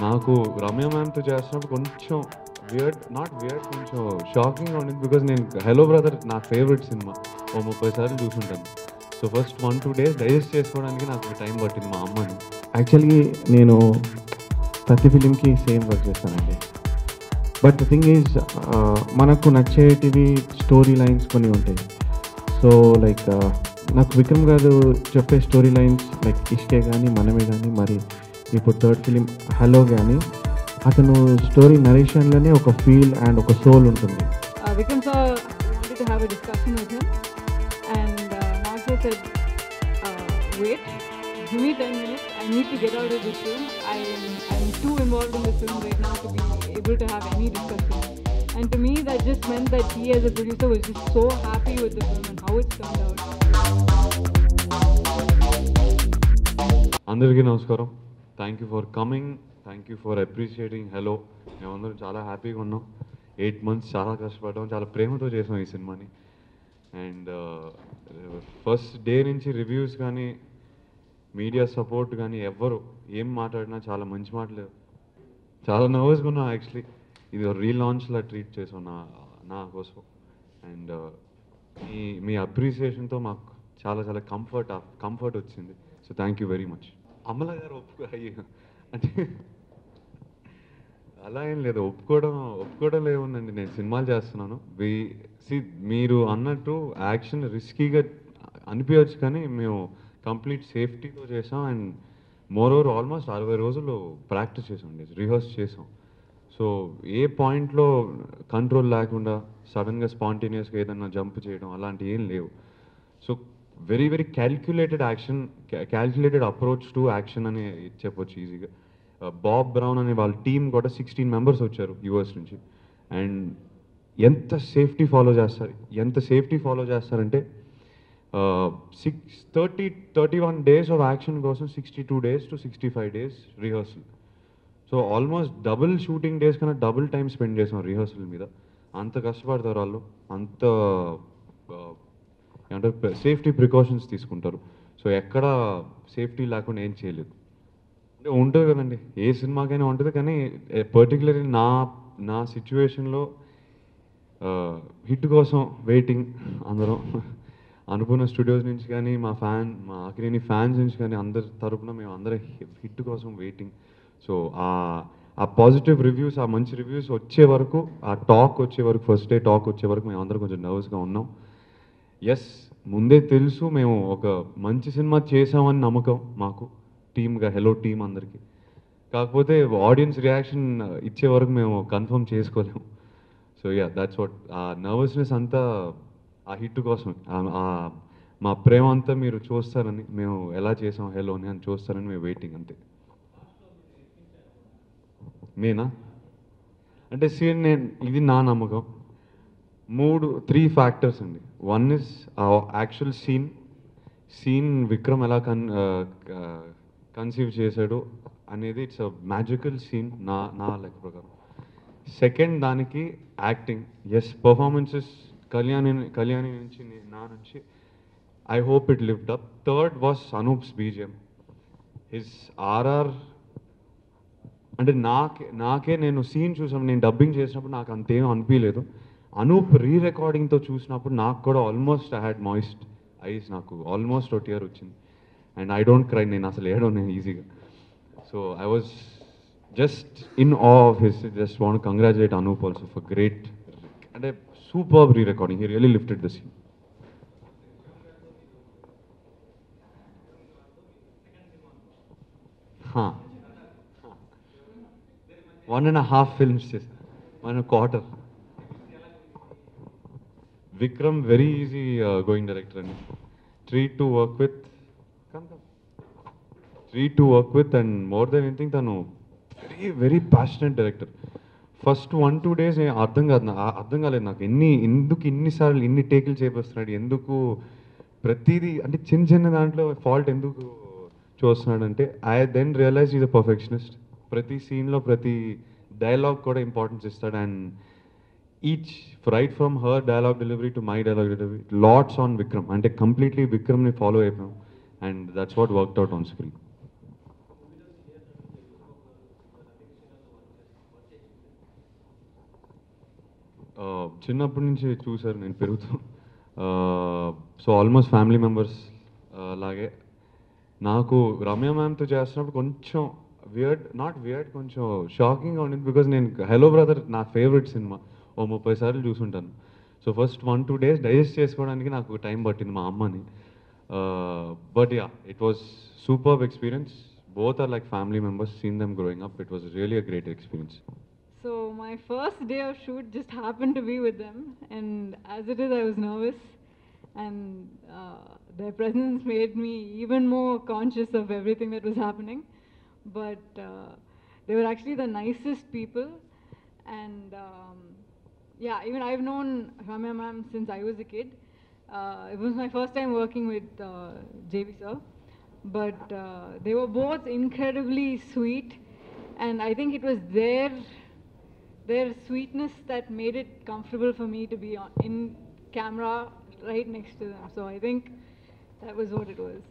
నాకు రమ్య మ్యామ్తో చేస్తున్నప్పుడు కొంచెం నాట్ వియర్డ్, కొంచెం షాకింగ్గా ఉండింది. బికాజ్ నేను హలో బ్రదర్ నా ఫేవరెట్ సినిమా, ఓ 30 సార్లు చూసుంటాను. సో ఫస్ట్ 1-2 డేస్ డైజెస్ట్ చేసుకోవడానికి నాకు టైం పట్టింది మా అమ్మని. యాక్చువల్లీ నేను ప్రతి ఫిలింకి సేమ్ వర్క్ చేస్తానండి. బట్ ద థింగ్ ఈజ్ మనకు నచ్చేటివి స్టోరీ లైన్స్ కొన్ని ఉంటాయి. సో లైక్ నాకు విక్రమ్ గారు చెప్పే స్టోరీ లైన్స్ లైక్ ఇష్కే కానీ మనమే కానీ మరి ఇప్పుడు థర్డ్ ఫిలిం హలో కానీ అతను స్టోరీ నరేషన్లోనే ఒక ఫీల్ అండ్ ఒక సోల్ ఉంటుంది. Vikram sir wanted to have a discussion with him, and Nacho said, wait, give me 10 minutes, I need to get out of this film. I'm too involved in this film right now to be able to have any discussion. And to me that just meant that he as a producer was just so happy with the film and how it turned out. అందరికీ నమస్కారం. Thank you for coming, thank you for appreciating hello. మేమందరం చాలా హ్యాపీగా ఉన్నాం. 8 months చాలా కష్టపడ్డాం, చాలా ప్రేమతో చేసాం ఈ సినిమాని. అండ్ ఫస్ట్ డే నుంచి రివ్యూస్ కానీ మీడియా సపోర్ట్ కానీ ఎవ్వరు ఏం మాట్లాడినా చాలా మంచి మాటలు. చాలా నర్వస్గా ఉన్నాం యాక్చువల్లీ. ఇది రీలాంచ్లా ట్రీట్ చేసాం నా కోసం. అండ్ మీ అప్రిసియేషన్తో మాకు చాలా చాలా కంఫర్ట్ వచ్చింది. So thank you very much. Amala గారు అంటే అలా ఏం లేదు, ఒప్పుకోవడం లేవుందండి. నేను సినిమాలు చేస్తున్నాను. మీరు అన్నట్టు యాక్షన్ రిస్కీగా అనిపించవచ్చు, కానీ మేము కంప్లీట్ సేఫ్టీతో చేసాం. అండ్ మోర్ ఓవర్ ఆల్మోస్ట్ 60 రోజులు ప్రాక్టీస్ చేసాం, రిహర్స్ చేసాం. సో ఏ పాయింట్లో కంట్రోల్ లేకుండా సడన్గా స్పాంటేనియస్గా ఏదన్నా జంప్ చేయడం అలాంటివి ఏం లేవు. So very very calculated approach to action అని చెప్పొచ్చు ఈజీగా. బాబ్ బ్రౌన్ అనే వాళ్ళ టీం కూడా 16 members వచ్చారు యూఎస్ నుంచి. అండ్ ఎంత సేఫ్టీ ఫాలో చేస్తారంటే 31 days ఆఫ్ యాక్షన్ కోసం 62 days to 65 days rehearsal. So almost double shooting days కన్నా డబుల్ టైం స్పెండ్ చేసాం రిహర్సల్ మీద. అంత కష్టపడతారు వాళ్ళు, అంత ఏమంటారు సేఫ్టీ ప్రికాషన్స్ తీసుకుంటారు. సో ఎక్కడ సేఫ్టీ లేకుండా ఏం చేయలేదు. అంటే ఉంటుంది కదండి, ఏ సినిమాకైనా ఉంటుంది, కానీ పర్టికులర్లీ నా సిచ్యువేషన్లో హిట్ కోసం వెయిటింగ్. అందరం అనుకున్న స్టూడియోస్ నుంచి కానీ మా అఖిలేని ఫ్యాన్స్ నుంచి కానీ అందరి తరపున మేము అందరం హిట్ కోసం వెయిటింగ్. సో ఆ పాజిటివ్ రివ్యూస్, ఆ మంచి రివ్యూస్ వచ్చే వరకు, ఆ టాక్ వచ్చే వరకు, ఫస్ట్ డే టాక్ వచ్చే వరకు మేము అందరం కొంచెం నర్వస్గా ఉన్నాం. ఎస్, ముందే తెలుసు మేము ఒక మంచి సినిమా చేసామని నమ్మకం మాకు టీమ్గా, హలో టీమ్ అందరికీ. కాకపోతే ఆడియన్స్ రియాక్షన్ ఇచ్చే వరకు మేము కన్ఫర్మ్ చేసుకోలేము. So yeah, that's what. ఆ నర్వస్నెస్ అంతా ఆ హిట్ కోసం, మా ప్రేమ అంతా మీరు చూస్తారని, మేము ఎలా చేసాం హెలోని అని చూస్తారని మేము వెయిటింగ్ అంతే. నేనా అంటే ఇది నా నమ్మకం. 3 ఫ్యాక్టర్స్ అండి. One is actual scene Vikram ఎలా కన్సీవ్ చేశాడు అనేది, ఇట్స్ అ మ్యాజికల్ సీన్ నా లెక్క ప్రకారం. సెకండ్ దానికి యాక్టింగ్. ఎస్, పర్ఫార్మెన్సెస్ కళ్యాణి నుంచి నా నుంచి I hope it lived up. Third was Anoop's BGM. His RR అంటే నాకే నేను సీన్ చూసాను, నేను డబ్బింగ్ చేసినప్పుడు నాకు అంతేం అనిపించలేదు. అనూప్ రికార్డింగ్తో చూసినప్పుడు నాకు కూడా almost I had moist eyes, నాకు ఆల్మోస్ట్ ఒక టియర్ వచ్చింది. అండ్ ఐ డోంట్ క్రై, నేను అసలు నేను ఈజీగా. So I was just in of his. Just want congratulate Anoop also for great, అంటే superb recording. He really lifted the scene. One and a half films చేశాను, 1.25. Vikram very easy going director అండి. Treat to work with and more then anything తను very very passionate director. First 1-2 days అర్థం కాలేదు నాకు, ఎందుకు ఇన్నిసార్లు ఇన్ని టేకులు చేపిస్తున్నాడు, ఎందుకు ప్రతిదీ అంటే చిన్న దాంట్లో ఫాల్ట్ ఎందుకు చూస్తున్నాడు అంటే, I then realize is a perfectionist. ప్రతి సీన్లో ప్రతి డైలాగ్ కూడా ఇంపార్టెన్స్ ఇస్తాడు. And each right from her dialogue delivery to my dialogue delivery, lots on Vikram. అంటే కంప్లీట్లీ విక్రమ్ని ఫాలో అయిపోయాం. And that's what worked out on screen. చిన్నప్పటి నుంచి చూసారు నేను పెరుగుతూ. సో ఆల్మోస్ట్ ఫ్యామిలీ మెంబర్స్ లాగే నాకు రమ్య మ్యామ్తో చేస్తున్నప్పుడు కొంచెం నాట్ వియర్డ్, కొంచెం షాకింగ్గా ఉండింది. బికాజ్ నేను హలో బ్రదర్ నా ఫేవరెట్ సినిమా, 30 సార్లు చూసుంటాను. సో ఫస్ట్ 1-2 days డైజెస్ట్ చేసుకోవడానికి నాకు టైం పట్టింది మా అమ్మని. But yeah, it was superb experience. Both are like family members, seen them growing up. It was really a great experience. So my first day of shoot just happened to be with them, and as it is, I was nervous, and their presence made me even more conscious of everything that was happening. But they were actually the nicest people, and yeah, even I've known Ramya ma'am since I was a kid. It was my first time working with JV sir. But they were both incredibly sweet, and I think it was their sweetness that made it comfortable for me to be in camera right next to them. So I think that was what it was.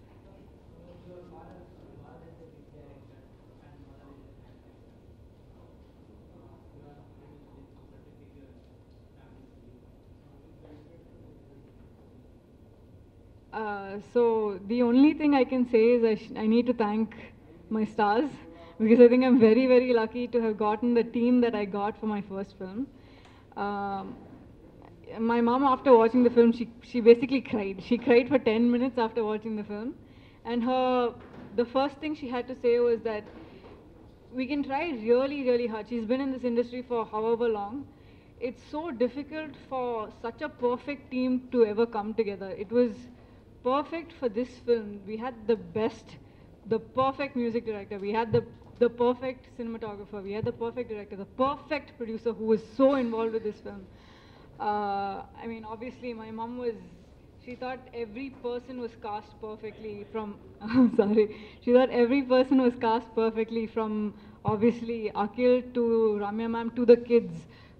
So the only thing I can say is I need to thank my stars, because I think I'm very, very lucky to have gotten the team that I got for my first film. My mom, after watching the film, she basically cried. She cried for 10 minutes after watching the film, and the first thing she had to say was that we can try really, really hard. She's been in this industry for however long. It's so difficult for such a perfect team to ever come together. It was perfect for this film. We had the perfect music director, we had the perfect cinematographer, we had the perfect director, the perfect producer who was so involved with this film. I mean, obviously my mom she thought every person was cast perfectly from she thought every person was cast perfectly, from obviously Akhil to Ramya ma'am to the kids,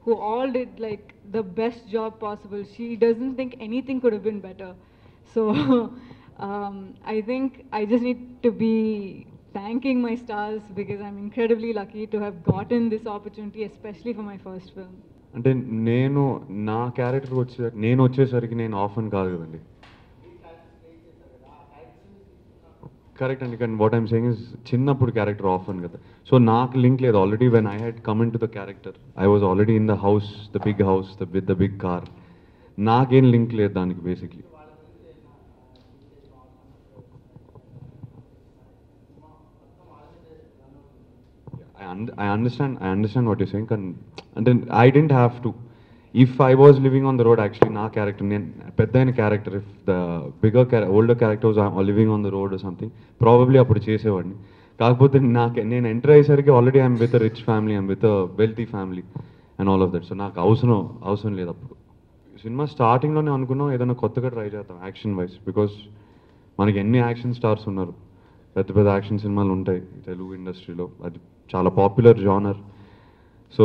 who all did like the best job possible. She doesn't think anything could have been better. So I think I just need to be thanking my stars, because I'm incredibly lucky to have gotten this opportunity, especially for my first film. అంటే నా character వచ్చేసరికి నేను often కాదు కదండి. Correct అండి, కానీ what I'm saying is చిన్నప్పుడు character orphan కదా. సో నాకు లింక్ లేదు. Already when I had come in to the character, I was already in the house, the big house with the big car. నాకేం link లేదు దానికి basically. I understand what you're saying. And then I didn't have to. If I was living on the road, actually, na character, పెద్దైన character, if the older character was living on the road or something, probably అప్పుడు చేసేవాడిని. కాకపోతే నేను enter అయ్యేసరికి already I'm with rich family, I'm with wealthy family and all of that. So నాకు అవసరం లేదు అప్పుడు. Cinema స్టార్టింగ్లోనే అనుకున్నాం ఏదైనా కొత్తగా ట్రై చేద్దాం యాక్షన్ వైజ్, బికాస్ మనకి ఎన్ని యాక్షన్ స్టార్స్ ఉన్నారు, పెద్ద పెద్ద యాక్షన్ సినిమాలు ఉంటాయి తెలుగు ఇండస్ట్రీలో. అది చాలా పాపులర్ జానర్. సో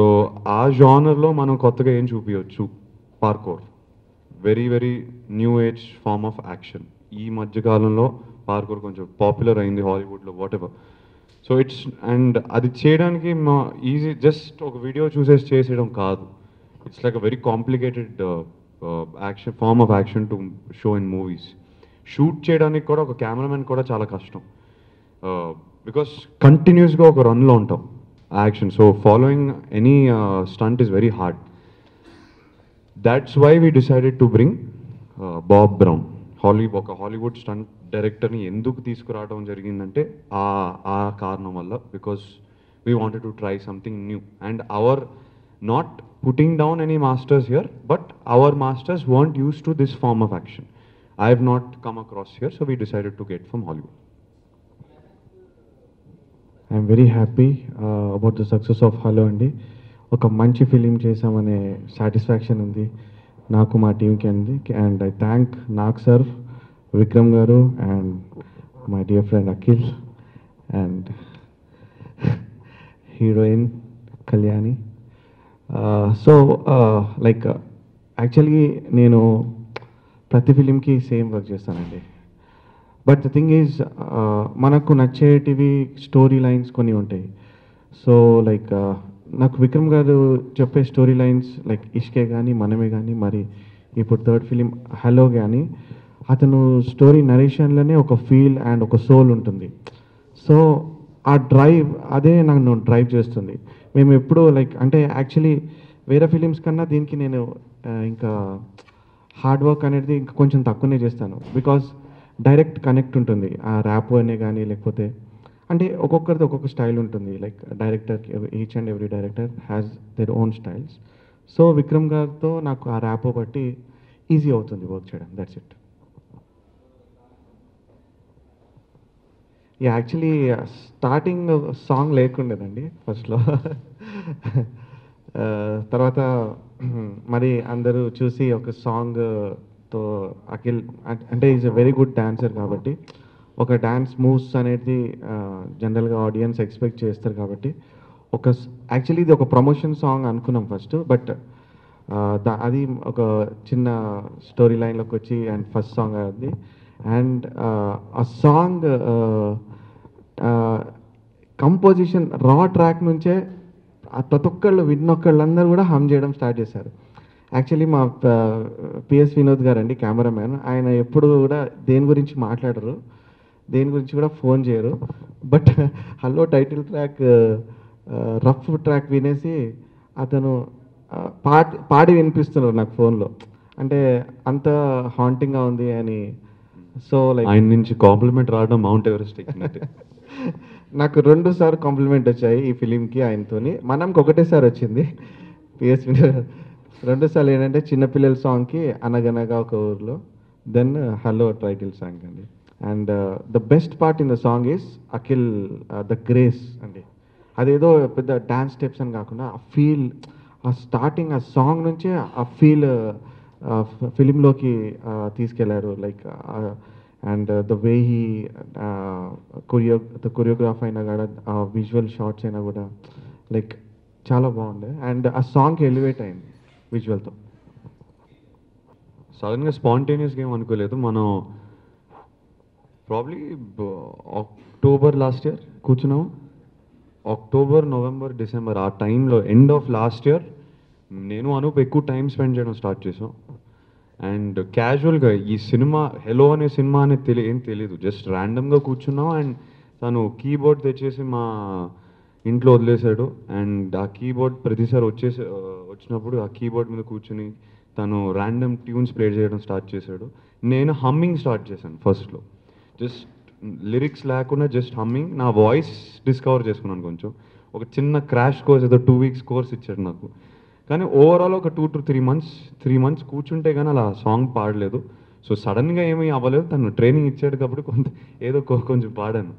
ఆ జానర్లో మనం కొత్తగా ఏం చూపించవచ్చు? Parkour, very very new age form of action. ఈ మధ్యకాలంలో పార్కోర్ కొంచెం పాపులర్ అయింది హాలీవుడ్లో, వాట్ ఎవర్. సో అండ్ అది చేయడానికి ఈజీ, జస్ట్ ఒక వీడియో చూసేసి చేసేయడం కాదు. It's like a very complicated action form of action to show in movies. Shoot చేయడానికి కూడా ఒక కెమెరామెన్ కూడా చాలా కష్టం, బికాస్ కంటిన్యూస్గా ఒక రన్లో ఉంటాం action. So following any stunt is very hard. That's why we decided to bring Bob Brown. ఒక హాలీవుడ్ స్టంట్ డైరెక్టర్ని ఎందుకు తీసుకురావడం జరిగిందంటే ఆ కారణం వల్ల, because we wanted to try something new. And our not putting down any masters here, but our masters want use to this form of action. I have not come across here, so we decided to get from Hollywood. I am very happy about the success of Hello అండి. ఒక మంచి film చేసామనే satisfaction ఉంది నాకు, మా టీంకి అండి. And I thank Nag sir, Vikram గారు, and my dear friend Akhil, and heroine Kalyani. So like actually నేను ప్రతి ఫిలింకి సేమ్ వర్క్ చేస్తానండి. బట్ ద థింగ్ ఈజ్, మనకు నచ్చేటివి స్టోరీ లైన్స్ కొన్ని ఉంటాయి. సో లైక్ నాకు విక్రమ్ గారు చెప్పే స్టోరీ లైన్స్ లైక్ ఇష్కే కానీ మనమే కానీ మరి ఇప్పుడు థర్డ్ ఫిలిం హలో కానీ అతను స్టోరీ నరేషన్లోనే ఒక ఫీల్ అండ్ ఒక సోల్ ఉంటుంది. సో ఆ డ్రైవ్ అదే నన్ను డ్రైవ్ చేస్తుంది. మేము ఎప్పుడూ లైక్ అంటే యాక్చువల్లీ వేరే ఫిలిమ్స్ కన్నా దీనికి నేను ఇంకా హార్డ్ వర్క్ అనేది ఇంకా కొంచెం తక్కువనే చేస్తాను. బికాజ్ డైరెక్ట్ కనెక్ట్ ఉంటుంది ఆ ర్యాప్ అనే కానీ లేకపోతే అంటే ఒక్కొక్కరిది ఒక్కొక్క స్టైల్ ఉంటుంది. Like director each and every director has their own styles. So Vikram గారితో నాకు ఆ ర్యాప్ బట్టి ఈజీ అవుతుంది వర్క్ చేయడం. That's it. Actually starting song లేకుండేదండి ఫస్ట్లో. తర్వాత మరి అందరూ చూసి ఒక సాంగ్తో అఖిల్ అంటే is a very good dancer కాబట్టి ఒక డ్యాన్స్ మూవ్స్ అనేది జనరల్గా ఆడియన్స్ ఎక్స్పెక్ట్ చేస్తారు కాబట్టి యాక్చువల్లీ ఇది ఒక ప్రమోషన్ సాంగ్ అనుకున్నాం ఫస్ట్. బట్ అది ఒక చిన్న స్టోరీ లైన్లోకి వచ్చి అండ్ ఫస్ట్ సాంగ్ అది. అండ్ ఆ సాంగ్ కంపోజిషన్ రా ట్రాక్ నుంచే ప్రతి ఒక్కళ్ళు విన్నొక్కళ్ళందరూ కూడా హమ్ చేయడం స్టార్ట్ చేశారు. యాక్చువల్లీ మా పిఎస్ వినోద్ గారు అండి కెమెరామ్యాన్, ఆయన ఎప్పుడు కూడా దేని గురించి మాట్లాడరు, దేని గురించి కూడా ఫోన్ చేయరు. But hello title track rough track వినేసి అతను పాడి వినిపిస్తున్నారు నాకు ఫోన్లో. అంటే అంత హాంటింగ్గా ఉంది అని. సో లైక్ ఆయన నుంచి కాంప్లిమెంట్ రావడం మౌంట్ ఎవరెస్ట్ ఎక్కినట్టే. నాకు 2 సార్లు కాంప్లిమెంట్ వచ్చాయి ఈ ఫిలింకి ఆయనతోని. మనంకి ఒకటేసారి వచ్చింది పిఎస్ 2 సార్లు ఏంటంటే చిన్నపిల్లల సాంగ్కి అనగనగా ఒక ఊర్లో, దెన్ హలో టైటిల్ సాంగ్ అండి. And the best part in the song is Akhil the grace అండి. అదేదో పెద్ద డ్యాన్స్ స్టెప్స్ అని కాకుండా ఆ ఫీల్, ఆ స్టార్టింగ్ ఆ సాంగ్ నుంచే ఆ ఫీల్ ఫిలింలోకి తీసుకెళ్లారు. Like and the way he choreograph అయినా కూడా ఆ విజువల్ షార్ట్స్ అయినా కూడా లైక్ చాలా బాగుండే. అండ్ ఆ సాంగ్కి ఎలివేట్ అయింది విజువల్తో. సడన్గా స్పాంటేనియస్గా ఏం అనుకోలేదు. మనం ప్రాబ్లీ అక్టోబర్ లాస్ట్ ఇయర్ కూర్చున్నాము. అక్టోబర్, నవంబర్, డిసెంబర్ ఆ టైంలో ఎండ్ ఆఫ్ లాస్ట్ ఇయర్ నేను అనూప్ ఎక్కువ టైం స్పెండ్ చేయడం స్టార్ట్ చేసాం. అండ్ క్యాజువల్గా ఈ సినిమా హెలో అనే సినిమా అనేది ఏం తెలియదు, జస్ట్ ర్యాండమ్గా కూర్చున్నాం. అండ్ తను కీబోర్డ్ తెచ్చేసి మా ఇంట్లో వదిలేశాడు. అండ్ ఆ కీబోర్డ్ ప్రతిసారి వచ్చినప్పుడు ఆ కీబోర్డ్ మీద కూర్చుని తను ర్యాండమ్ ట్యూన్స్ ప్లే చేయడం స్టార్ట్ చేశాడు. నేను హమ్మింగ్ స్టార్ట్ చేశాను ఫస్ట్లో, జస్ట్ లిరిక్స్ లేకుండా జస్ట్ హమ్మింగ్. నా వాయిస్ డిస్కవర్ చేసుకున్నాను కొంచెం. ఒక చిన్న క్రాష్ కోర్స్ ఏదో 2 weeks కోర్స్ ఇచ్చాడు నాకు. కానీ ఓవరాల్ ఒక 2 to 3 months కూర్చుంటే కానీ అలా సాంగ్ పాడలేదు. సో సడన్గా ఏమీ అవ్వలేదు, తను ట్రైనింగ్ ఇచ్చాడు కాబట్టి ఏదో కొంచెం పాడాను.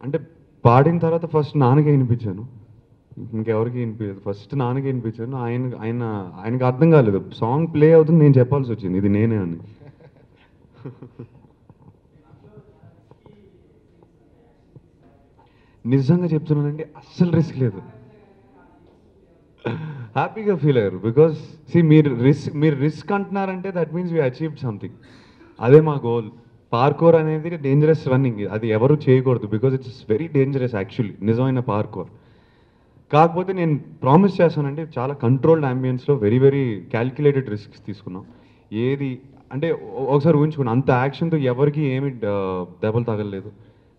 అంటే పాడిన తర్వాత ఫస్ట్ నాన్నకి వినిపించాను, ఇంకెవరికి వినిపించలేదు. ఫస్ట్ నాన్నకి వినిపించాను. ఆయనకి అర్థం కాలేదు, సాంగ్ ప్లే అవుతుంది నేను చెప్పాల్సి వచ్చింది ఇది నేనే అని. నిజంగా చెప్తున్నానండి, అస్సలు రిస్క్ లేదు, హ్యాపీగా ఫీల్ అయ్యారు. బికాస్ మీరు రిస్క్ అంటున్నారంటే that means we achieved something. అదే మా గోల్. పార్కోర్ అనేది డేంజరస్ రన్నింగ్, అది ఎవరు చేయకూడదు. Because it's very dangerous actually నిజమైన పార్కోర్. కాకపోతే నేను ప్రామిస్ చేస్తానంటే చాలా కంట్రోల్డ్ అంబియన్స్లో వెరీ వెరీ క్యాల్కులేటెడ్ రిస్క్స్ తీసుకున్నాం. ఏది అంటే ఒకసారి ఊహించుకున్నాను, అంత యాక్షన్తో ఎవరికి ఏమి దెబ్బలు తగలలేదు.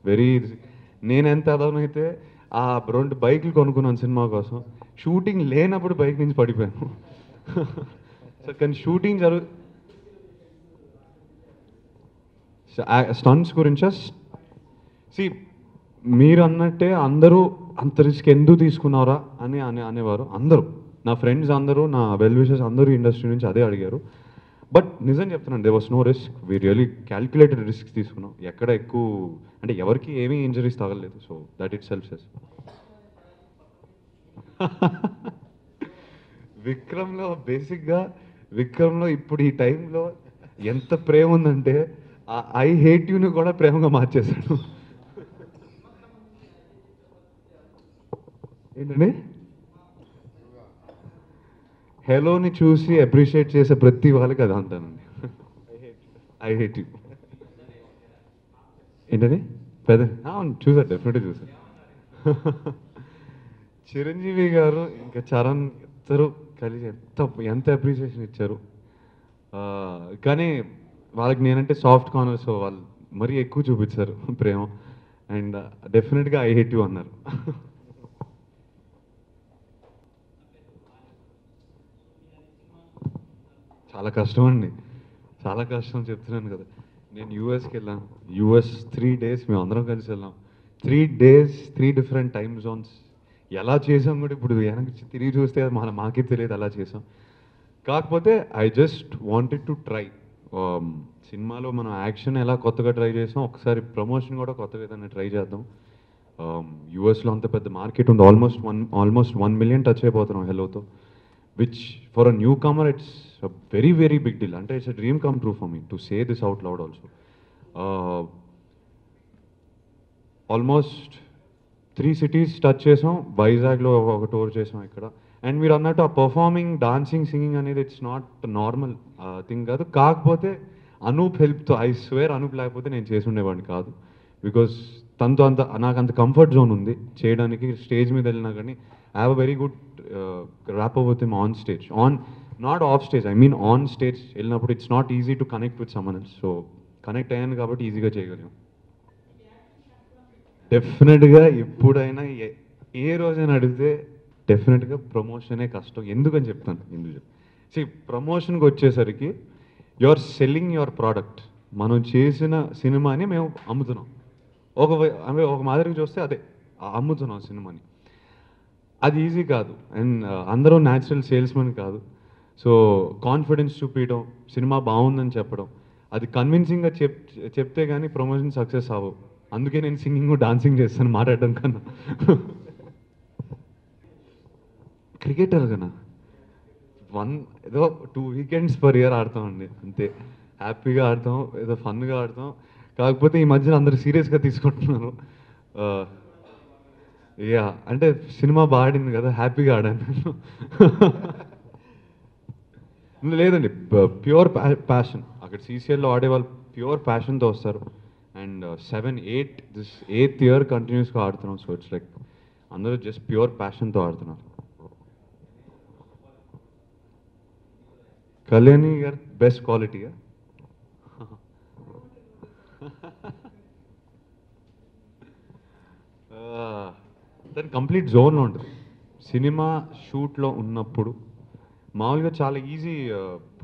వెరీ నేను ఎంత అదనైతే ఆ 2 బైకులు కొనుక్కున్నాను సినిమా కోసం. షూటింగ్ లేనప్పుడు బైక్ నుంచి పడిపోయాను. కానీ షూటింగ్ స్టంట్స్ గురించా మీరు అన్నట్టే అందరూ అంత రిస్క్ ఎందుకు తీసుకున్నారా అని అనేవారు అందరూ. నా ఫ్రెండ్స్ అందరూ, నా వెల్ విషర్స్ అందరూ ఇండస్ట్రీ నుంచి అదే అడిగారు. బట్ నిజం చెప్తున్నాను, there was no risk. We really calculated risks తీసుకున్నాం. ఎక్కడ ఎక్కువ అంటే ఎవరికి ఏమీ ఇంజరీస్ తగలలేదు. So that itself says. విక్రమ్లో ఇప్పుడు ఈ టైంలో ఎంత ప్రేమ ఉందంటే ఐ హేట్ యూని కూడా ప్రేమగా మార్చేశాడు. ఏంటండి, హెలోని చూసి అప్రిషియేట్ చేసే ప్రతి వాళ్ళకి అది అంటానండి, ఐ హేట్ యూ. ఏంటది పెద్ద చూసా, డెఫినెట్గా చూసా. చిరంజీవి గారు ఇంకా చరణ్ ఇద్దరు కలిసి ఎంత అప్రిసియేషన్ ఇచ్చారు. కానీ వాళ్ళకి నేనంటే సాఫ్ట్ కార్నర్, సో వాళ్ళు మరీ ఎక్కువ చూపించారు ప్రేమ. అండ్ డెఫినెట్గా ఐ హేట్ యూ అన్నారు. చాలా కష్టం అండి, చాలా కష్టం చెప్తున్నాను కదా. నేను యూఎస్కి వెళ్ళాను, యూఎస్ 3 days మేము అందరం కలిసి వెళ్ళాం. 3 days 3 different టైమ్ జోన్స్. ఎలా చేసాం కూడా ఇప్పుడు వెనక్కి తిరిగి చూస్తే మాకే తెలియదు అలా చేసాం. కాకపోతే I just wanted to try. సినిమాలో మనం యాక్షన్ ఎలా కొత్తగా ట్రై చేసాం, ఒకసారి ప్రమోషన్ కూడా కొత్త విధంగా ట్రై చేద్దాం. యూఎస్లో అంత పెద్ద మార్కెట్ ఉంది, ఆల్మోస్ట్ 1 million టచ్ అయిపోతున్నాం హెలోతో, which for a newcomer it's a very very big deal. అంటే it's a dream come true for me to say this out loud also. Almost 3 cities touch చేసాం, వైజాగ్లో ఒక tour చేసాం ఇక్కడ. And మీరు అన్నట్టు ఆ పర్ఫార్మింగ్, డాన్సింగ్, సింగింగ్ అనేది ఇట్స్ నాట్ నార్మల్ థింగ్ కాదు. కాకపోతే అనూప్ హెల్ప్తో, ఐ స్వేర్ అనూప్ లేకపోతే నేను చేసి ఉండేవాడిని కాదు. బికాస్ తనతో నాకు అంత కంఫర్ట్ జోన్ ఉంది చేయడానికి. స్టేజ్ మీద వెళ్ళినా కానీ I have a very good rapport with him on stage, not off stage, I mean on stage వెళ్ళినప్పుడు it's not easy to connect with someone else. So connect అయ్యాను కాబట్టి ఈజీగా చేయగలిగాం. డెఫినెట్గా ఎప్పుడైనా ఏ రోజైనా అడిగితే డెఫినెట్గా ప్రమోషనే కష్టం. ఎందుకని చెప్తాను, ప్రమోషన్కి వచ్చేసరికి you are selling your product. మనం చేసిన సినిమాని మేము అమ్ముతున్నాం. ఒక మాదిరిగా చూస్తే అదే అమ్ముతున్నాం సినిమాని. అది ఈజీ కాదు. అండ్ అందరూ న్యాచురల్ సేల్స్మెన్ కాదు. సో కాన్ఫిడెన్స్ చూపించడం, సినిమా బాగుందని చెప్పడం, అది కన్విన్సింగ్గా చెప్తే కానీ ప్రమోషన్ సక్సెస్ అవ్వవు. అందుకే నేను సింగింగ్ డాన్సింగ్ చేస్తాను మాట్లాడడం కన్నా. క్రికెటర్ కన్నా ఏదో 2 weekends per year ఆడతామండి అంతే. హ్యాపీగా ఆడతాం, ఏదో ఫన్గా ఆడతాం. కాకపోతే ఈ మధ్యన అందరూ సీరియస్గా తీసుకుంటున్నారు. యా, అంటే సినిమా బాగా ఆడింది కదా, హ్యాపీగా ఆడాను. లేదండి, ప్యూర్ ప్యాషన్. అక్కడ సీసీఎల్లో ఆడే వాళ్ళు ప్యూర్ ప్యాషన్తో వస్తారు. అండ్ 8th year కంటిన్యూస్గా ఆడుతున్నాం. సో ఇట్స్ లైక్ అందరూ జస్ట్ ప్యూర్ ప్యాషన్తో ఆడుతున్నారు. కళ్యాణి గారు బెస్ట్ క్వాలిటీగా దాని కంప్లీట్ జోన్లో ఉంటుంది. సినిమా షూట్లో ఉన్నప్పుడు మామూలుగా చాలా ఈజీ,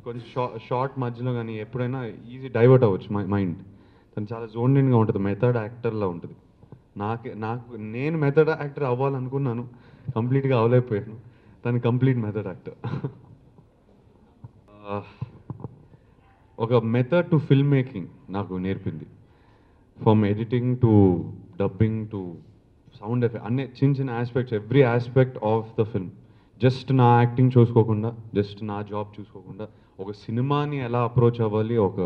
కొంచెం షార్ట్ మధ్యలో కానీ ఎప్పుడైనా ఈజీ డైవర్ట్ అవ్వచ్చు మైండ్. తను చాలా జోన్ ఇన్గా ఉంటుంది, మెథడ్ యాక్టర్లా ఉంటుంది. నేను మెథడ్ యాక్టర్ అవ్వాలనుకున్నాను, కంప్లీట్గా అవ్వలేకపోయాను. తను కంప్లీట్ మెథడ్ యాక్టర్. ఒక మెథడ్ టు ఫిల్మ్ మేకింగ్ నాకు నేర్పింది. From editing to dubbing to sound effect, అన్ని చిన్న చిన్న aspects, every aspect of the film. Just నా యాక్టింగ్ చూసుకోకుండా, జస్ట్ నా జాబ్ చూసుకోకుండా, ఒక సినిమాని ఎలా అప్రోచ్ అవ్వాలి, ఒక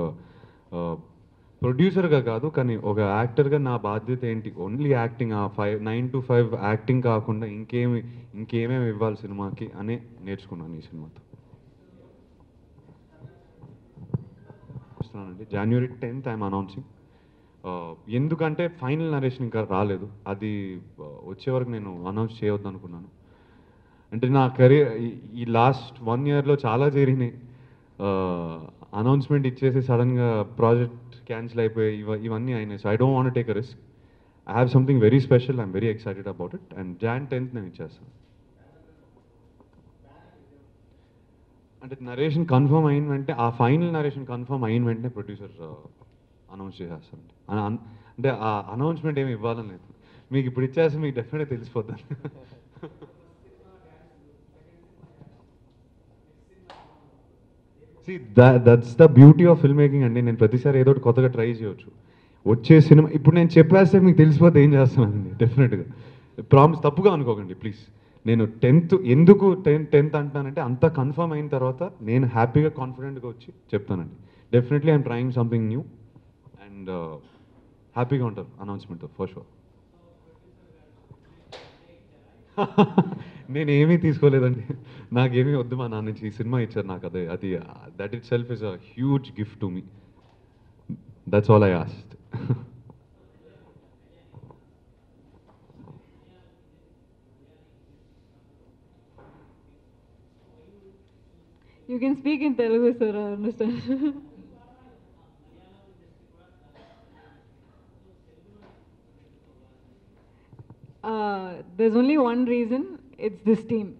ప్రొడ్యూసర్గా కాదు కానీ ఒక యాక్టర్గా నా బాధ్యత ఏంటి, ఓన్లీ యాక్టింగ్, ఆ 9 to 5 యాక్టింగ్ కాకుండా ఇంకేమేమి ఇవ్వాలి సినిమాకి అనే నేర్చుకున్నాను ఈ సినిమాతో. అండి January 10th ఐఎమ్ అనౌన్సింగ్. ఎందుకంటే ఫైనల్ నరేషన్ ఇంకా రాలేదు, అది వచ్చే వరకు నేను అనౌన్స్ చేయవద్దు అనుకున్నాను. అంటే నా కెరీర్ ఈ లాస్ట్ 1 yearలో చాలా జరిగినాయి. అనౌన్స్మెంట్ ఇచ్చేసి సడన్గా ప్రాజెక్ట్ క్యాన్సిల్ అయిపోయి ఇవన్నీ అయినాయి. So I don't want take a risk. I have something very special, I'm very excited about it. And Jan 10th నేను ఇచ్చేస్తాను. అంటే నరేషన్ కన్ఫర్మ్ అయిన వెంటనే, ఆ ఫైనల్ నరేషన్ కన్ఫర్మ్ అయిన వెంటనే ప్రొడ్యూసర్ అనౌన్స్ చేసేస్తాను. అంటే ఆ అనౌన్స్మెంట్ ఏమి ఇవ్వాలని లేదు, మీకు ఇప్పుడు ఇచ్చేస్తే మీకు డెఫినెట్గా తెలిసిపోతాను. That's the beauty of film making అండి. నేను ప్రతిసారి ఏదో ఒకటి కొత్తగా ట్రై చేయవచ్చు. వచ్చే సినిమా ఇప్పుడు నేను చెప్పేస్తే మీకు తెలిసిపోతే ఏం చేస్తానండి. డెఫినెట్గా ప్రామిస్, తప్పుగా అనుకోకండి ప్లీజ్. నేను 10th ఎందుకు 10th అంటున్నానంటే అంతా కన్ఫర్మ్ అయిన తర్వాత నేను హ్యాపీగా కాన్ఫిడెంట్గా వచ్చి చెప్తానండి. Definitely I'm trying something new and హ్యాపీగా ఉంటారు అనౌన్స్మెంట్ ఫర్ షూర్. నేనేమీ తీసుకోలేదండి, నాకేమీ వద్దు. మా నాన్న నుంచి ఈ సినిమా ఇచ్చారు నాకు, అది that it self is a huge gift to me. That's all I asked. You can speak in Telugu, sir, I understand. There's only one reason, it's this team.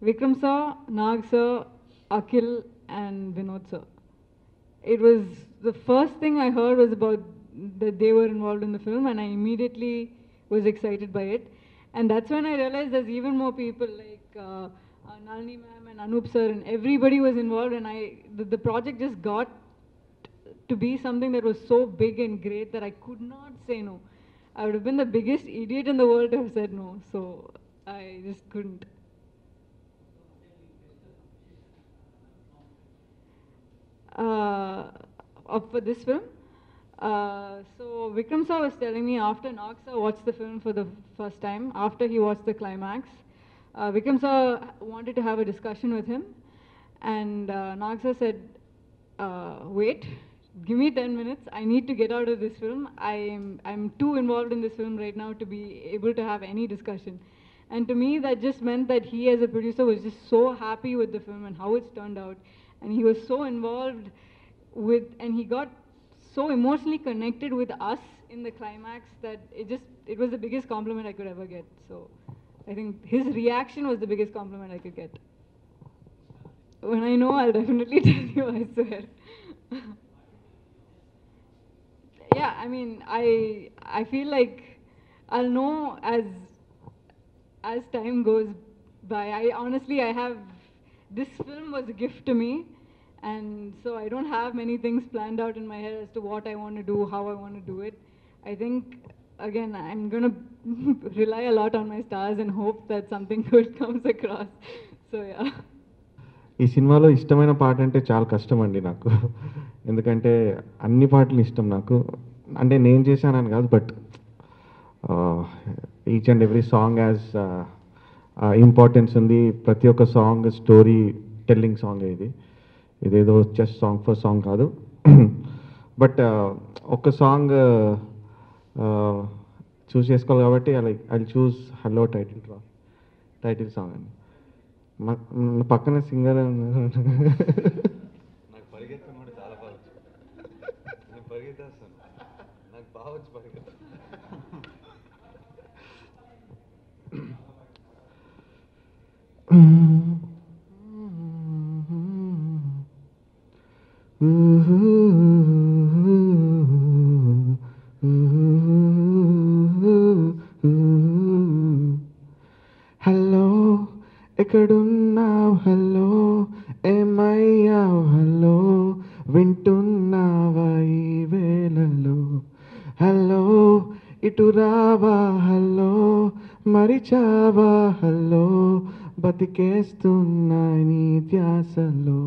Vikram sir, Nag sir, Akhil and Vinod sir. It was, the first thing I heard was about that they were involved in the film, and I immediately was excited by it. And that's when I realized there's even more people like Nalini ma'am and Anup sir, and everybody was involved, and the project just got to be something that was so big and great that I could not say no. I would have been the biggest idiot in the world to have said no, so I just couldn't. For this film. So Vikram sir was telling me after Nag sir watched the film for the first time, after he watched the climax, Vikram sir wanted to have a discussion with him, and Nag sir said, wait, give me 10 minutes, I need to get out of this film. I'm too involved in this film right now to be able to have any discussion. And to me, that just meant that he as a producer was just so happy with the film and how it's turned out. And he was so involved with, and he got so emotionally connected with us in the climax that it was the biggest compliment I could ever get. So I think his reaction was the biggest compliment I could get. When I know, I'll definitely tell you, I swear. Yeah, I mean, I feel like I'll know as time goes by. I have, this film was a gift to me, and so I don't have many things planned out in my head as to what I want to do, how I want to do it. I think, again, I'm going to rely a lot on my stars and hope that something good comes across. So, yeah. ఈ సినిమాలో ఇష్టమైన పాట అంటే చాలా కష్టం అండి నాకు, ఎందుకంటే అన్ని పాటలు ఇష్టం నాకు. అంటే నేను చేశానని కాదు, but each and every song as importance ఉంది. ప్రతి ఒక్క సాంగ్ స్టోరీ టెల్లింగ్ సాంగ్ ఇదేదో జస్ట్ సాంగ్ ఫర్ సాంగ్ కాదు. బట్ ఒక్క సాంగ్ చూస్ చేసుకోవాలి కాబట్టి I choose hello title song అండి. పక్కన సింగర్ నాకు పరిగెత్తడం కూడా చాలా బాగా వచ్చు. నేను పరిగెత్తేస్తాను, నాకు బాగా వచ్చి పరిగెత్తాను. హలో ఎక్కడున్నావు, హలో ఏమయ్యావు, హలో వింటున్నావా ఈ వేళలో, హలో ఇటు రావా, హలో మరిచావా, హలో బతికేస్తున్నా నీ ధ్యాసలో.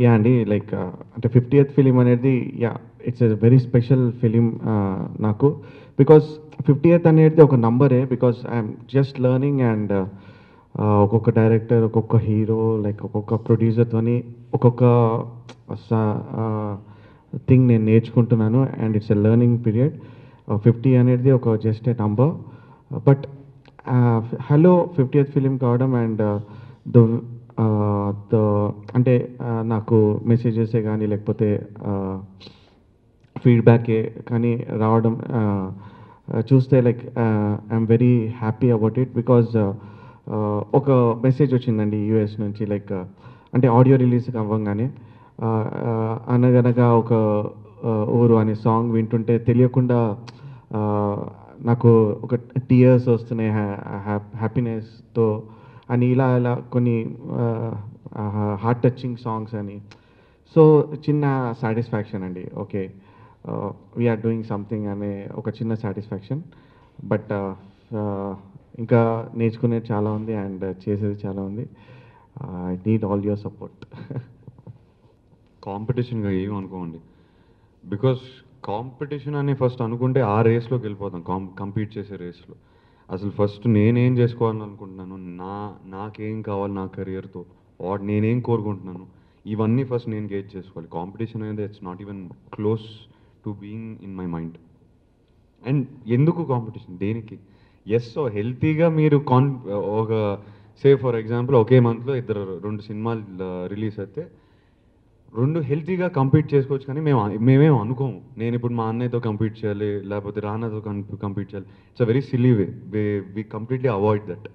యా అండి, లైక్ అంటే 50th ఫిలిం అనేది, yeah it's a very special film నాకు. బికాస్ 50th అనేది ఒక నంబరే, because I'm just learning. And ఒక్కొక్క డైరెక్టర్, ఒక్కొక్క హీరో, లైక్ ఒక్కొక్క ప్రొడ్యూసర్తోని ఒక్కొక్క థింగ్ నేను నేర్చుకుంటున్నాను. And it's a learning period. 50 అనేది ఒక just a number. But Hello 50th film కావడం అండ్ అంటే నాకు మెసేజెసే కానీ లేకపోతే ఫీడ్బ్యాకే కానీ రావడం చూస్తే, like I'm very happy about it. Because ఒక మెసేజ్ వచ్చిందండి యూఎస్ నుంచి, లైక్ అంటే ఆడియో రిలీజ్ అవ్వగానే అనగనగా ఒక ఊరు అనే సాంగ్ వింటుంటే తెలియకుండా నాకు ఒక టీయర్స్ వస్తున్నాయి హ్యాపీనెస్తో అని, ఇలా కొన్ని హార్ట్ టచింగ్ సాంగ్స్ అని. సో చిన్న సాటిస్ఫాక్షన్ అండి. ఓకే, వీఆర్ డూయింగ్ సంథింగ్ అనే ఒక చిన్న సాటిస్ఫాక్షన్. బట్ ఇంకా నేర్చుకునేది చాలా ఉంది అండ్ చేసేది చాలా ఉంది. I need all your support. కాంపిటీషన్గా ఏం అనుకోండి, బికాస్ కాంపిటీషన్ అని ఫస్ట్ అనుకుంటే ఆ రేస్లోకి వెళ్ళిపోతాం. కంపీట్ చేసే రేస్లో అసలు ఫస్ట్ నేనేం చేసుకోవాలని అనుకుంటున్నాను, నాకేం కావాలి నా కెరియర్తో, నేనేం కోరుకుంటున్నాను, ఇవన్నీ ఫస్ట్ నేను గేట్ చేసుకోవాలి. కాంపిటీషన్ అనేది it's not even close to being in my mind. And ఎందుకు కాంపిటీషన్, దేనికి? సో హెల్తీగా మీరు ఒక ఫర్ ఎగ్జాంపుల్ ఒకే మంత్లో 2 సినిమాలు రిలీజ్ అయితే 2 హెల్తీగా కంపీట్ చేసుకోవచ్చు. కానీ మేమేం అనుకోము నేను ఇప్పుడు మా అన్నయ్యతో కంపీట్ చేయాలి, లేకపోతే రానాతో కంపీట్ చేయాలి. It's a very silly way completely avoid that.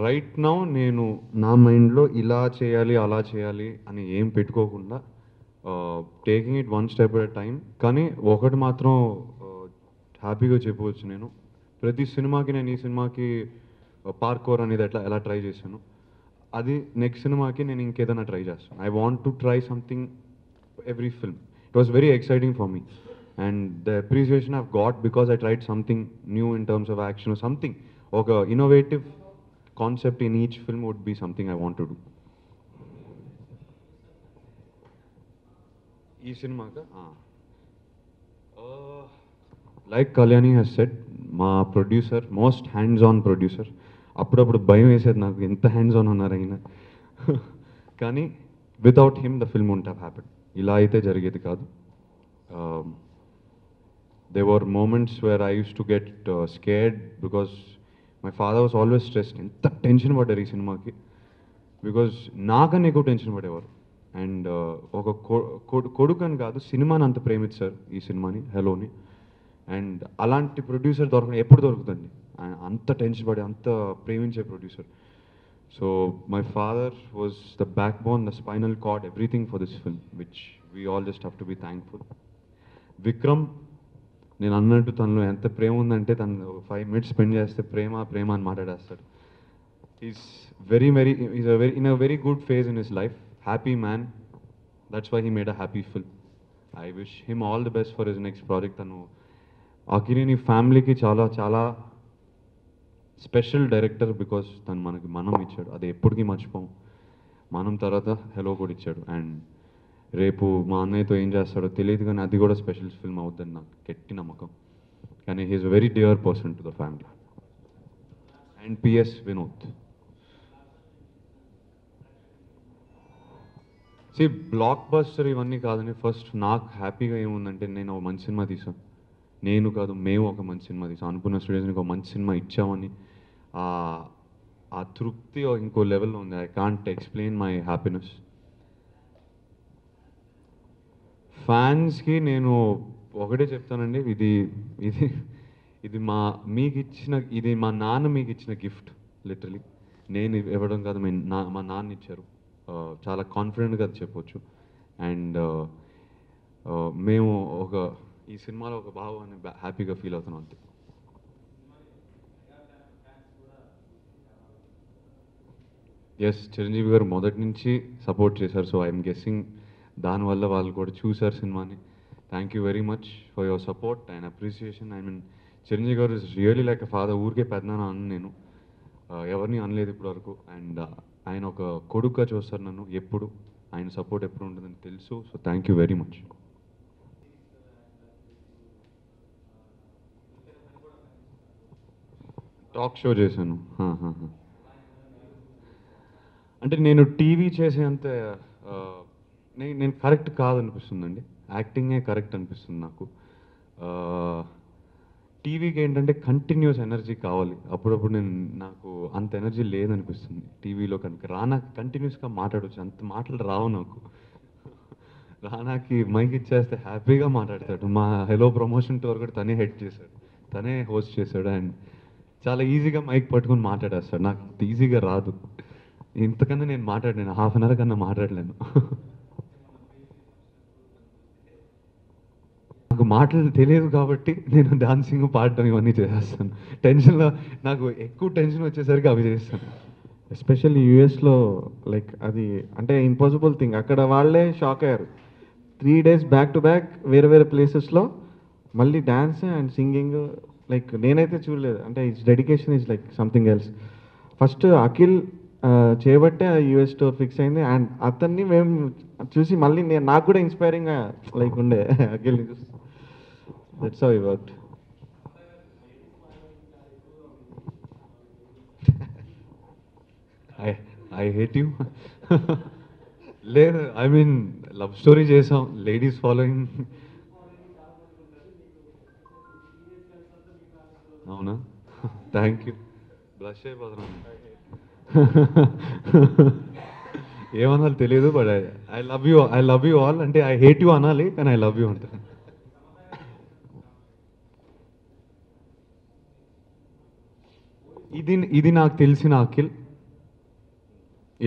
Right now నేను నా మైండ్లో ఇలా చేయాలి అలా చేయాలి అని ఏం పెట్టుకోకుండా taking it one step at time. కానీ ఒకటి మాత్రం హ్యాపీగా చెప్పవచ్చు, నేను ప్రతి సినిమాకి నేను ఈ సినిమాకి పార్కోర్ అనేది ఎలా ట్రై చేశాను, అది నెక్స్ట్ సినిమాకి నేను ఇంకేదైనా ట్రై చేస్తాను. I want to try something every film. It was very exciting for me and the appreciation I've got because I tried something new in terms of action, something ఒక innovative concept in each film would be something I want to do. Ee cinema ka like Kalyani has said, ma producer most hands on producer. Appudu bayam vesedi naaku enta hands on unnaru ayina. Kani without him the film wouldn't have happened. Ila aithe jarigedi kaadu. There were moments where I used to get scared because my father was always stressed. ఎంత tension పడ్డారు ఈ సినిమాకి, because నాకన్నా ఎక్కువ tension పడేవారు. And ఒక కొడుకు అని కాదు, సినిమాని అంత ప్రేమించారు ఈ సినిమాని, హలోని. అండ్ అలాంటి ప్రొడ్యూసర్ ఎప్పుడు దొరుకుతుంది, అంత టెన్షన్ పడి అంత ప్రేమించే producer. So my father was the backbone, the spinal cord, everything for this film, which we all just have to be thankful. Vikram, నేను అన్నట్టు తనలో ఎంత ప్రేమ ఉందంటే తను 5 minutes స్పెండ్ చేస్తే ప్రేమ ప్రేమ అని మాట్లాడేస్తాడు. Is in a very good phase in his life, happy man. That's why he made a happy film. I wish him all the best for his next project. తను అఖిలేని ఫ్యామిలీకి చాలా చాలా స్పెషల్ డైరెక్టర్, బికాస్ తను మనకి మనం ఇచ్చాడు, అది ఎప్పటికీ మర్చిపోం. మనం తర్వాత హెలో కూడా ఇచ్చాడు. అండ్ రేపు మా అన్నయ్యతో ఏం చేస్తాడో తెలియదు, కానీ అది కూడా స్పెషల్ ఫిల్మ్ అవుతుందని నాకు గట్టి నమ్మకం. కానీ he's a very dear person to the family. And P S Vinod, blockbuster ఇవన్నీ కాదని ఫస్ట్ నాకు హ్యాపీగా ఏముందంటే, నేను ఒక మంచి సినిమా తీసాను, నేను కాదు మేము ఒక మంచి సినిమా తీసాం, అనుకున్న స్టూడియోస్కి ఒక మంచి సినిమా ఇచ్చామని ఆ తృప్తి ఇంకో లెవెల్లో ఉంది. I can't explain my happiness. ఫ్యాన్స్కి నేను ఒకటే చెప్తానండి, ఇది మా నాన్న మీకు ఇచ్చిన గిఫ్ట్. లిటరలీ నేను ఇవ్వడం కాదు, మా నాన్న ఇచ్చారు. చాలా కాన్ఫిడెంట్గా అది చెప్పొచ్చు. అండ్ మేము ఈ సినిమాలో ఒక భావాన్ని హ్యాపీగా ఫీల్ అవుతున్నాం అంతే. చిరంజీవి గారు మొదటి నుంచి సపోర్ట్ చేశారు. సో ఐఎమ్ గెస్సింగ్ దానివల్ల వాళ్ళు కూడా చూశారు సినిమాని. Thank you very much for your support and appreciation. I mean Chiranjeevi గారు is really like a father. ఊరికే పెద్దనాన్న అన్న నేను ఎవరిని అనలేదు ఇప్పటి వరకు. అండ్ ఆయన ఒక కొడుకుగా చూస్తారు నన్ను ఎప్పుడు. ఆయన సపోర్ట్ ఎప్పుడు ఉంటుందని తెలుసు. So thank you very much. Talk show చేశాను. అంటే నేను టీవీ చేసేంత నేను కరెక్ట్ కాదనిపిస్తుందండి. యాక్టింగే కరెక్ట్ అనిపిస్తుంది నాకు. టీవీకి ఏంటంటే కంటిన్యూస్ ఎనర్జీ కావాలి. అప్పుడప్పుడు నాకు అంత ఎనర్జీ లేదనిపిస్తుంది టీవీలో. కనుక రానాకి కంటిన్యూస్గా మాట్లాడవచ్చు, అంత మాటలు రావు నాకు. రానాకి మైక్ ఇచ్చేస్తే హ్యాపీగా మాట్లాడతాడు. మా హెలో ప్రమోషన్ టూర్ కూడా తనే హెడ్ చేశాడు, తనే హోస్ట్ చేశాడు. అండ్ చాలా ఈజీగా మైక్ పట్టుకుని మాట్లాడేస్తాడు. నాకు ఈజీగా రాదు. ఇంతకన్నా నేను మాట్లాడలేను, హాఫ్ అన్ అవర్ కన్నా మాట్లాడలేను. నాకు మాటలు తెలియదు కాబట్టి నేను డాన్సింగ్ పాడటం ఇవన్నీ చేసేస్తాను. టెన్షన్లో నాకు ఎక్కువ టెన్షన్ వచ్చేసరికి అవి చేస్తాను. ఎస్పెషల్లీ యూఎస్లో లైక్ అది అంటే ఇంపాసిబుల్ థింగ్. అక్కడ వాళ్ళే షాక్ అయ్యారు. 3 days బ్యాక్ టు బ్యాక్ వేరే వేరే ప్లేసెస్లో మళ్ళీ డ్యాన్స్ అండ్ సింగింగ్. లైక్ నేనైతే చూడలేదు. అంటే it's dedication is like something else. First Akhil చేయబట్టే యూఎస్ టూర్ ఫిక్స్ అయింది. అండ్ అతన్ని మేము చూసి మళ్ళీ నాకు కూడా ఇన్స్పైరింగ్గా లైక్ ఉండే అఖిల్ని చూసి. That's how it worked. I hate you. లేదు, ఐ మీన్ లవ్ స్టోరీ చేసాం, లేడీస్ ఫాలోయింగ్. అవునా? Thank you. బ్లష్ అయిపోతున్నాను. ఏమనాలి తెలియదు, but I love you all. అంటే ఐ హేట్ యూ అనాలి, కానీ ఐ లవ్ యూ అంట. ఇది నాకు తెలిసిన అఖిల్,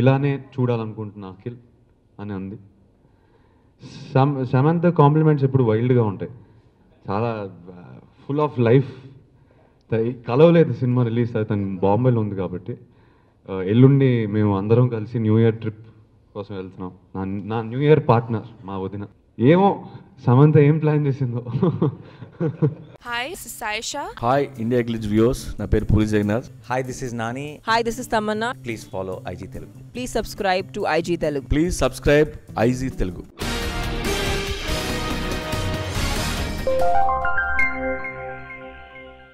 ఇలానే చూడాలనుకుంటున్నా అఖిల్ అని అంది. సమంత కాంప్లిమెంట్స్ ఎప్పుడు వైల్డ్గా ఉంటాయి, చాలా ఫుల్ ఆఫ్ లైఫ్. కలవలేదు సినిమా రిలీజ్ అయితే, తను బాంబేలో ఉంది కాబట్టి. ఎల్లుండి మేము అందరం కలిసి న్యూ ఇయర్ ట్రిప్ కోసం వెళ్తున్నాం. నా న్యూ ఇయర్ పార్ట్నర్ మా వదిన. ఏమో సమంత ఏం ప్లాన్ చేసిందో. Hi, this is Saisha. Hi, India Glitch viewers. నా పేరు puri Jagannadh. Hi, this is Nani. Hi, this is Tamanna. Please follow IG Telugu. Please subscribe to IG Telugu. Please subscribe IG Telugu.